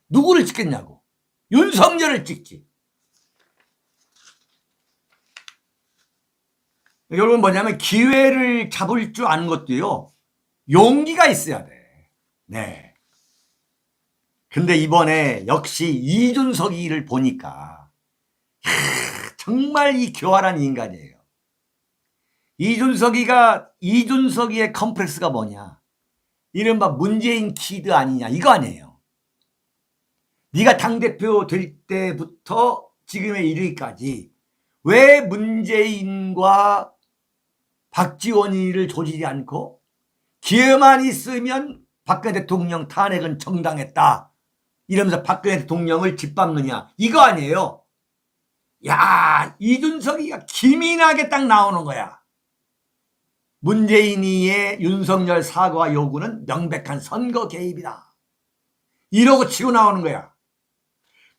누구를 찍겠냐고. 윤석열을 찍지. 여러분 뭐냐면 기회를 잡을 줄 아는 것도요, 용기가 있어야 돼. 네. 근데 이번에 역시 이준석이를 보니까 정말 이 교활한 인간이에요. 이준석이의 컴플렉스가 뭐냐? 이른바 문재인 키드 아니냐, 이거 아니에요. 네가 당대표 될 때부터 지금에 이르기까지 왜 문재인과 박지원이를 조지지 않고 기회만 있으면 박근혜 대통령 탄핵은 정당했다 이러면서 박근혜 대통령을 짓밟느냐, 이거 아니에요. 야, 이준석이가 기민하게 딱 나오는 거야. 문재인이의 윤석열 사과 요구는 명백한 선거 개입이다 이러고 치고 나오는 거야.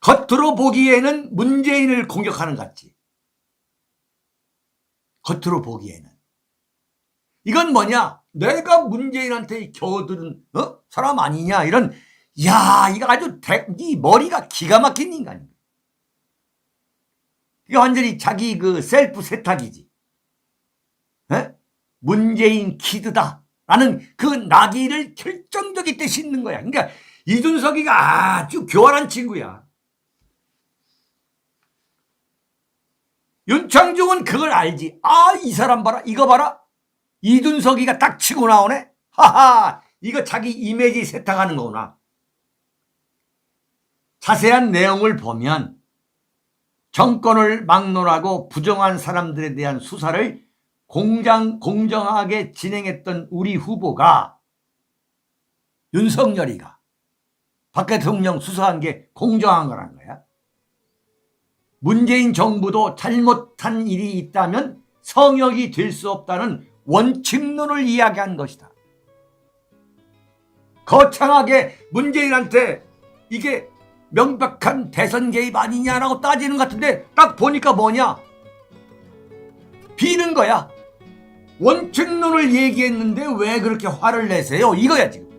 겉으로 보기에는 문재인을 공격하는 것 같지. 겉으로 보기에는. 이건 뭐냐? 내가 문재인한테 겨드는 사람 아니냐, 이런. 야, 이거 아주 이 머리가 기가 막힌 인간이야. 이게 완전히 자기 그 셀프 세탁이지. 에? 문재인 키드다 라는 그 낙인을 결정적일 때 싣는 거야. 그러니까 이준석이가 아주 교활한 친구야. 윤창중은 그걸 알지. 아, 이 사람 봐라, 이거 봐라, 이준석이가 딱 치고 나오네. 하하, 이거 자기 이미지 세탁하는 거구나. 자세한 내용을 보면 정권을 막론하고 부정한 사람들에 대한 수사를 공정하게 진행했던 우리 후보가, 윤석열이가 박 대통령 수사한 게 공정한 거란 거야. 문재인 정부도 잘못한 일이 있다면 성역이 될 수 없다는 원칙론을 이야기한 것이다. 거창하게 문재인한테 이게 명백한 대선 개입 아니냐라고 따지는 것 같은데 딱 보니까 뭐냐? 비는 거야. 원칙론을 얘기했는데 왜 그렇게 화를 내세요? 이거야 지금.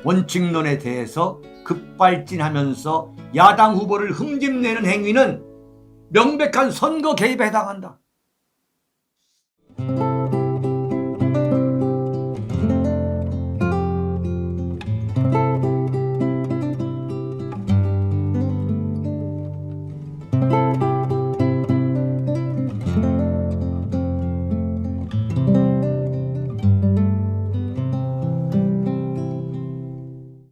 원칙론에 대해서 급발진하면서 야당 후보를 흠집내는 행위는 명백한 선거 개입에 해당한다.